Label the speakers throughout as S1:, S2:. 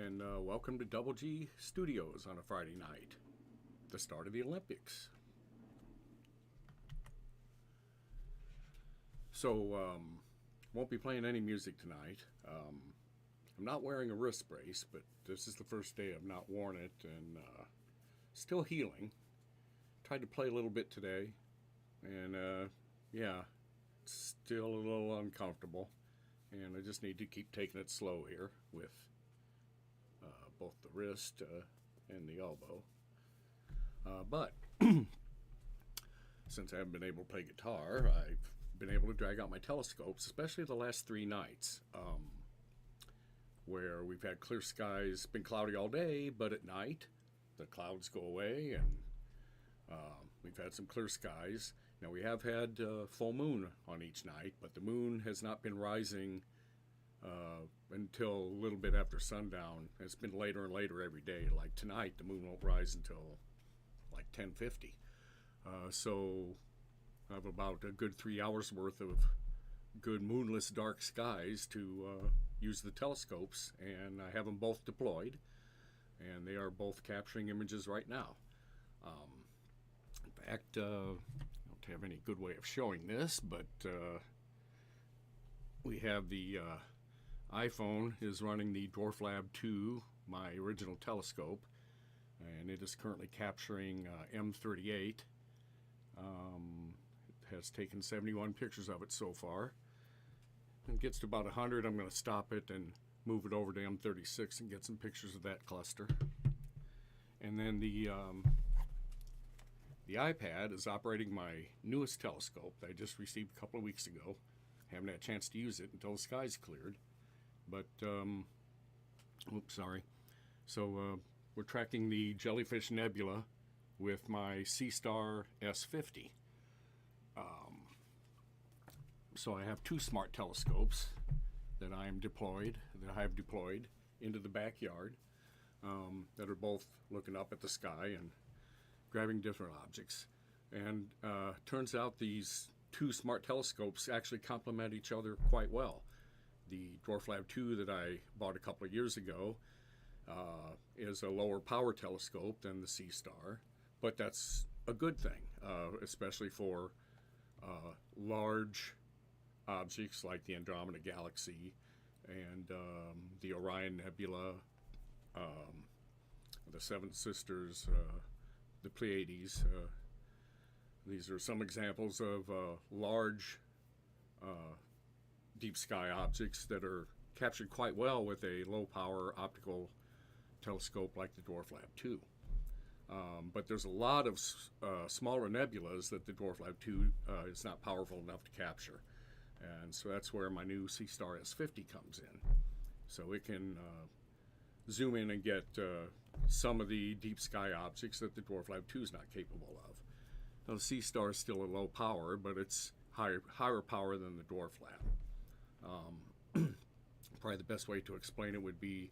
S1: and welcome to Double G Studios on a Friday night, the start of the Olympics. So, won't be playing any music tonight. I'm not wearing a wrist brace, but this is the first day I've not worn it, and still healing. Tried to play a little bit today, and yeah, it's still a little uncomfortable, and I just need to keep taking it slow here with both the wrist and the elbow. But since I haven't been able to play guitar, I've been able to drag out my telescopes, especially the last 3 nights, where we've had clear skies, been cloudy all day, but at night the clouds go away, and we've had some clear skies. Now we have had full moon on each night, but the moon has not been rising until a little bit after sundown. It's been later and later every day. Like tonight, the moon won't rise until like 10:50. So I have about a good 3 hours worth of good moonless dark skies to use the telescopes, and I have them both deployed, and they are both capturing images right now. In fact, I don't have any good way of showing this, but we have the iPhone is running the Dwarf Lab 2, my original telescope, and it is currently capturing M38. It has taken 71 pictures of it so far. When it gets to about 100, I'm going to stop it and move it over to M36 and get some pictures of that cluster. And then the iPad is operating my newest telescope that I just received a couple of weeks ago. Haven't had a chance to use it until the skies cleared. But, oops, sorry. So we're tracking the Jellyfish Nebula with my C-Star S50. So I have 2 smart telescopes that I have deployed into the backyard that are both looking up at the sky and grabbing different objects. And turns out these 2 smart telescopes actually complement each other quite well. The Dwarf Lab 2 that I bought a couple of years ago is a lower power telescope than the C-Star, but that's a good thing, especially for large objects like the Andromeda Galaxy and the Orion Nebula, the Seven Sisters, the Pleiades. These are some examples of large deep sky objects that are captured quite well with a low power optical telescope like the Dwarf Lab 2. But there's a lot of smaller nebulas that the Dwarf Lab 2 is not powerful enough to capture. And so that's where my new C-Star S50 comes in. So it can zoom in and get some of the deep sky objects that the Dwarf Lab 2 is not capable of. Now the C-Star is still a low power, but it's higher power than the Dwarf Lab. Probably the best way to explain it would be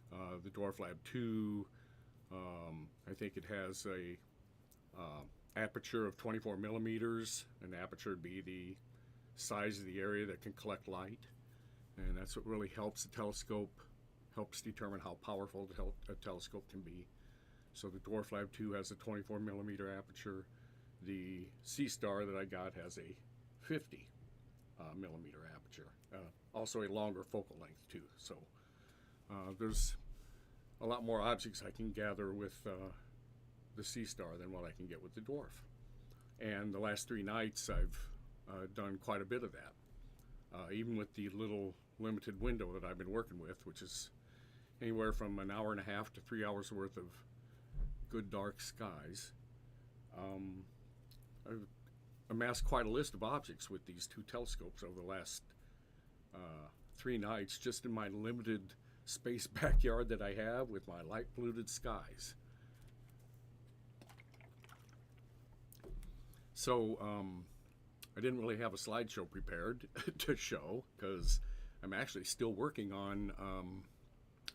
S1: the Dwarf Lab 2. I think it has a aperture of 24 millimeters. An aperture would be the size of the area that can collect light, and that's what really helps the telescope, helps determine how powerful a telescope can be. So the Dwarf Lab 2 has a 24 millimeter aperture. The C-Star that I got has a 50 millimeter aperture, also a longer focal length too. So there's a lot more objects I can gather with the C-Star than what I can get with the Dwarf. And the last 3 nights I've done quite a bit of that, even with the little limited window that I've been working with, which is anywhere from an hour and a half to 3 hours worth of good dark skies. I've amassed quite a list of objects with these 2 telescopes over the last 3 nights, just in my limited space backyard that I have with my light polluted skies. So I didn't really have a slideshow prepared to show, because I'm actually still working on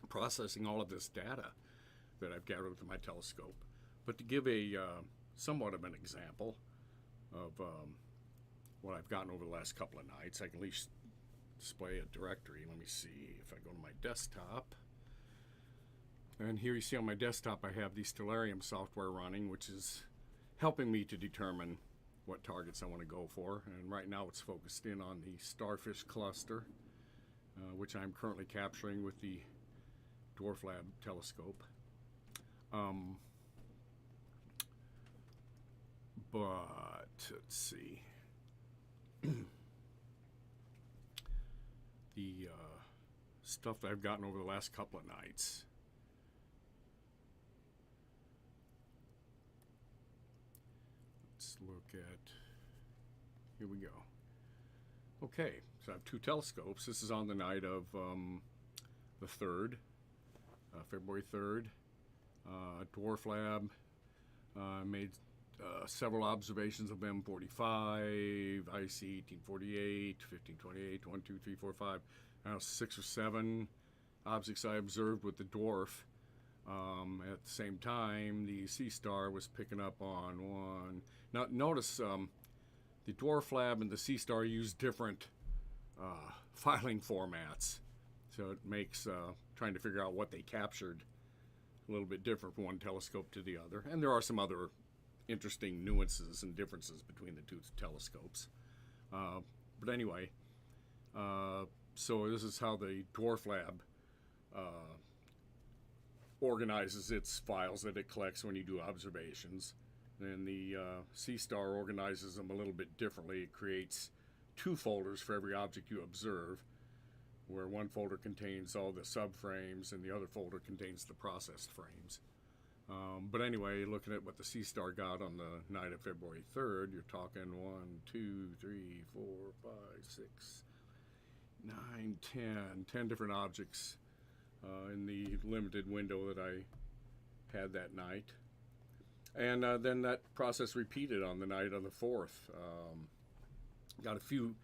S1: processing all of this data that I've gathered with my telescope. But to give a somewhat of an example of what I've gotten over the last couple of nights, I can at least display a directory. Let me see if I go to my desktop. And here you see on my desktop I have the Stellarium software running, which is helping me to determine what targets I want to go for. And right now it's focused in on the starfish cluster, which I'm currently capturing with the Dwarf Lab telescope. But let's see. The stuff that I've gotten over the last couple of nights. Let's look at, here we go. Okay, so I have two telescopes. This is on the night of the 3rd, February 3rd. Dwarf Lab made several observations of M45, IC 1848, 1528, 1, 2, 3, 4, 5, 6 or 7 objects I observed with the dwarf. At the same time, the Sea Star was picking up on one. Now, notice the Dwarf Lab and the Sea Star use different filing formats, so it makes trying to figure out what they captured a little bit different from one telescope to the other. And there are some other interesting nuances and differences between the two telescopes. But anyway, so this is how the Dwarf Lab organizes its files that it collects when you do observations. And the Sea Star organizes them a little bit differently. It creates 2 folders for every object you observe, where one folder contains all the subframes and the other folder contains the processed frames. But anyway, looking at what the Sea Star got on the night of February 3rd, you're talking 1, 2, 3, 4, 5, 6, 9, 10 different objects in the limited window that I had that night. And then that process repeated on the night of the 4th. Got a few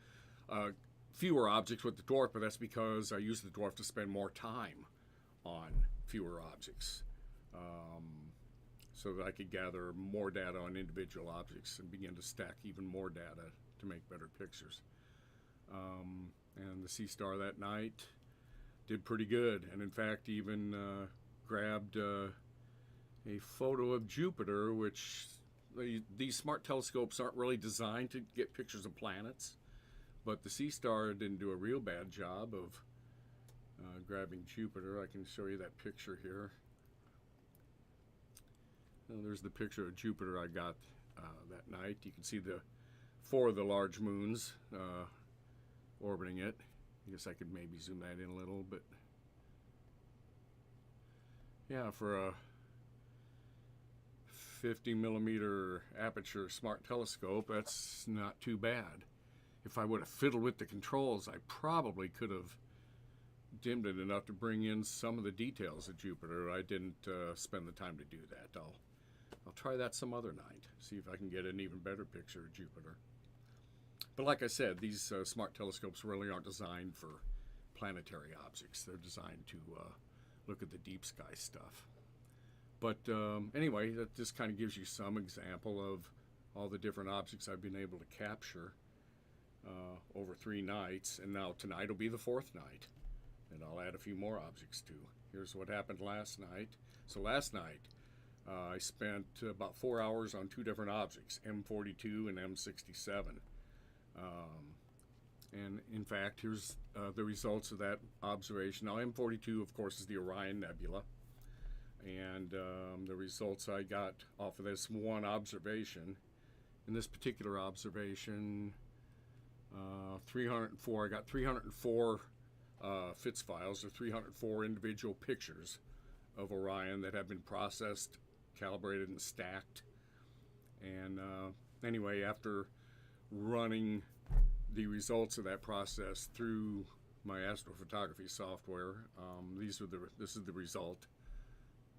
S1: fewer objects with the dwarf, but that's because I used the dwarf to spend more time on fewer objects, so that I could gather more data on individual objects and begin to stack even more data to make better pictures. And the Sea Star that night did pretty good, and in fact even grabbed a photo of Jupiter, which these smart telescopes aren't really designed to get pictures of planets, but the Sea Star didn't do a real bad job of grabbing Jupiter. I can show you that picture here. There's the picture of Jupiter I got that night. You can see the 4 of the large moons orbiting it. I guess I could maybe zoom that in a little, but yeah, for a 50 millimeter aperture smart telescope, that's not too bad. If I would have fiddled with the controls, I probably could have dimmed it enough to bring in some of the details of Jupiter. I didn't spend the time to do that. I'll try that some other night, see if I can get an even better picture of Jupiter. But like I said, these smart telescopes really aren't designed for planetary objects. They're designed to look at the deep sky stuff. But anyway, that just kind of gives you some example of all the different objects I've been able to capture over 3 nights. And now tonight will be the 4th night, and I'll add a few more objects too. Here's what happened last night. So last night I spent about 4 hours on 2 different objects, M42 and M67. And in fact, here's the results of that observation. Now M42, of course, is the Orion Nebula. And the results I got off of this one observation, in this particular observation, 304, I got 304 FITS files, or 304 individual pictures of Orion that have been processed, calibrated, and stacked. And anyway, after running the results of that process through my astrophotography software, this is the result,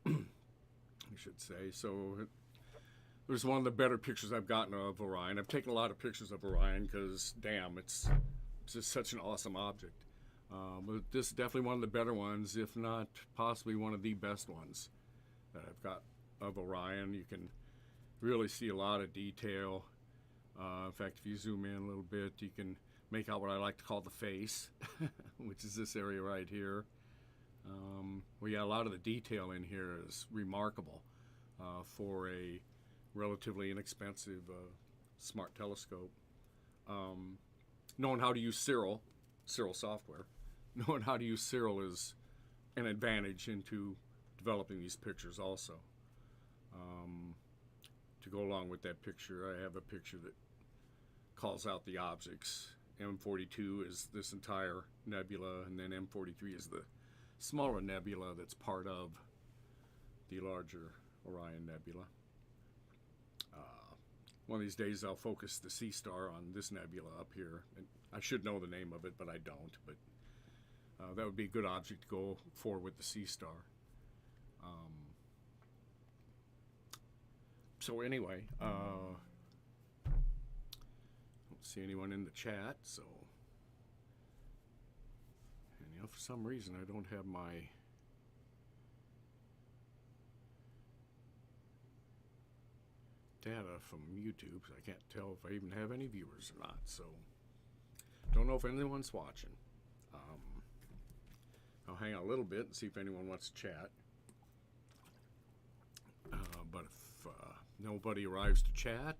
S1: I should say. So it was one of the better pictures I've gotten of Orion. I've taken a lot of pictures of Orion because, damn, it's just such an awesome object. But this is definitely one of the better ones, if not possibly one of the best ones that I've got of Orion. You can really see a lot of detail. In fact, if you zoom in a little bit, you can make out what I like to call the face, which is this area right here. Well, yeah, a lot of the detail in here is remarkable for a relatively inexpensive smart telescope. Knowing how to use Cyril software, knowing how to use Cyril is an advantage into developing these pictures also. To go along with that picture, I have a picture that calls out the objects. M42 is this entire nebula, and then M43 is the smaller nebula that's part of the larger Orion Nebula. One of these days I'll focus the C star on this nebula up here. And I should know the name of it, but I don't. But that would be a good object to go for with the C star. So anyway, don't see anyone in the chat, so, and you know, for some reason I don't have my data from YouTube, so I can't tell if I even have any viewers or not, so don't know if anyone's watching. I'll hang out a little bit and see if anyone wants to chat, but if nobody arrives to chat,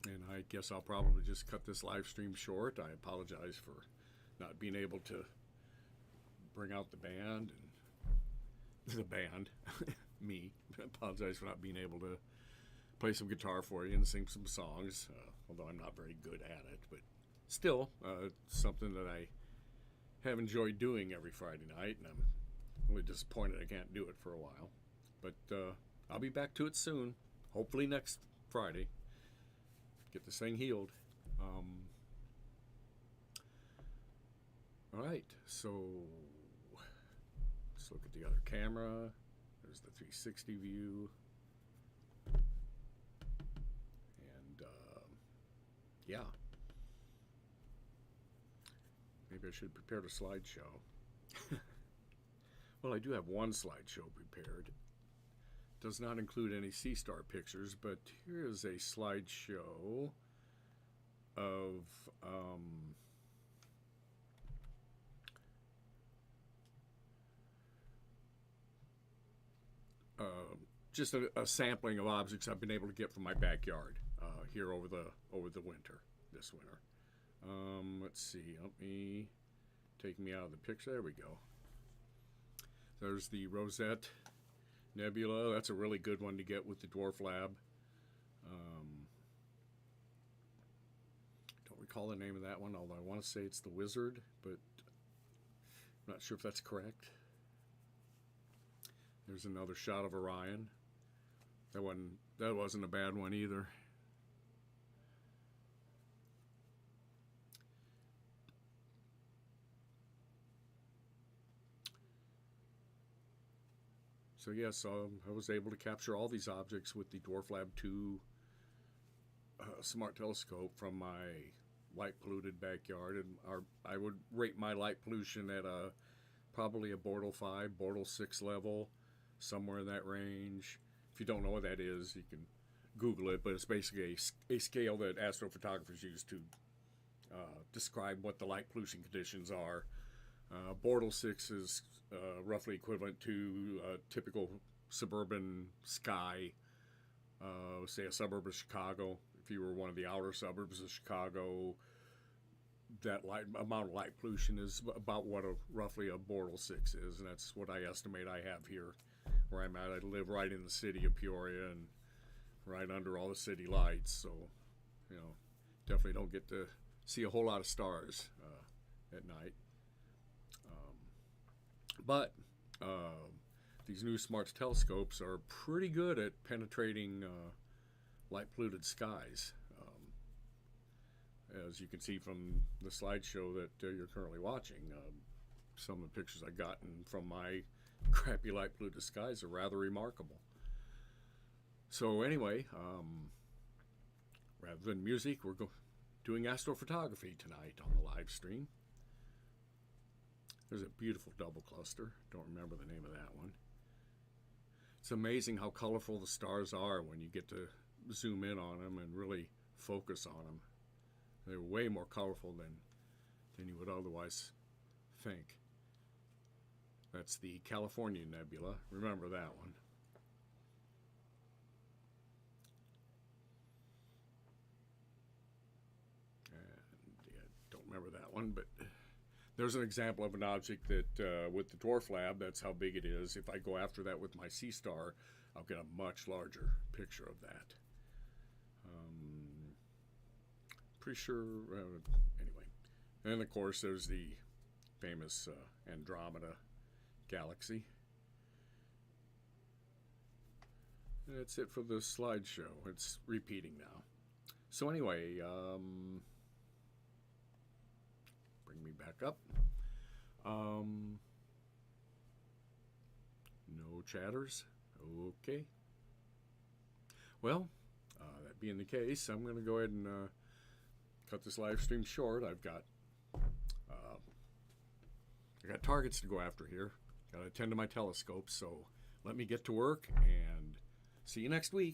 S1: and I guess I'll probably just cut this live stream short. I apologize for not being able to bring out the band and the band. Me. I apologize for not being able to play some guitar for you and sing some songs, although I'm not very good at it. But still, it's something that I have enjoyed doing every Friday night, and I'm really disappointed I can't do it for a while. But I'll be back to it soon, hopefully next Friday. Get this thing healed. All right, so let's look at the other camera. There's the 360 view. And yeah. Maybe I should have prepared a slideshow. Well, I do have one slideshow prepared. Does not include any sea star pictures, but here is a slideshow of just a sampling of objects I've been able to get from my backyard here over the winter, this winter. Let's see, let me take me out of the picture. There we go. There's the Rosette Nebula. That's a really good one to get with the Dwarf Lab. Don't recall the name of that one, although I want to say it's the Wizard, but I'm not sure if that's correct. There's another shot of Orion. That wasn't a bad one either. So yes, I was able to capture all these objects with the Dwarf Lab 2 smart telescope from my light polluted backyard, and I would rate my light pollution at probably a Bortle 5, Bortle 6 level, somewhere in that range. If you don't know what that is, you can Google it, but it's basically a scale that astrophotographers use to describe what the light pollution conditions are. Bortle 6 is roughly equivalent to a typical suburban sky, say a suburb of Chicago. If you were one of the outer suburbs of Chicago, that amount of light pollution is about what roughly a Bortle 6 is, and that's what I estimate I have here where I'm at. I live right in the city of Peoria and right under all the city lights, so you know, definitely don't get to see a whole lot of stars at night. But these new smart telescopes are pretty good at penetrating light polluted skies. As you can see from the slideshow that you're currently watching, some of the pictures I've gotten from my crappy light polluted skies are rather remarkable. So anyway, rather than music, we're doing astrophotography tonight on the live stream. There's a beautiful double cluster. Don't remember the name of that one. It's amazing how colorful the stars are when you get to zoom in on them and really focus on them. They're way more colorful than you would otherwise think. That's the California Nebula. Remember that one. And yeah, don't remember that one, but there's an example of an object that, with the dwarf lab, that's how big it is. If I go after that with my C-star, I'll get a much larger picture of that. Pretty sure, anyway. And of course, there's the famous Andromeda galaxy. And that's it for the slideshow. It's repeating now. So anyway, bring me back up. No chatters. Okay. Well, that being the case, I'm going to go ahead and cut this live stream short. I got targets to go after here. Got to attend to my telescope, so let me get to work and see you next week.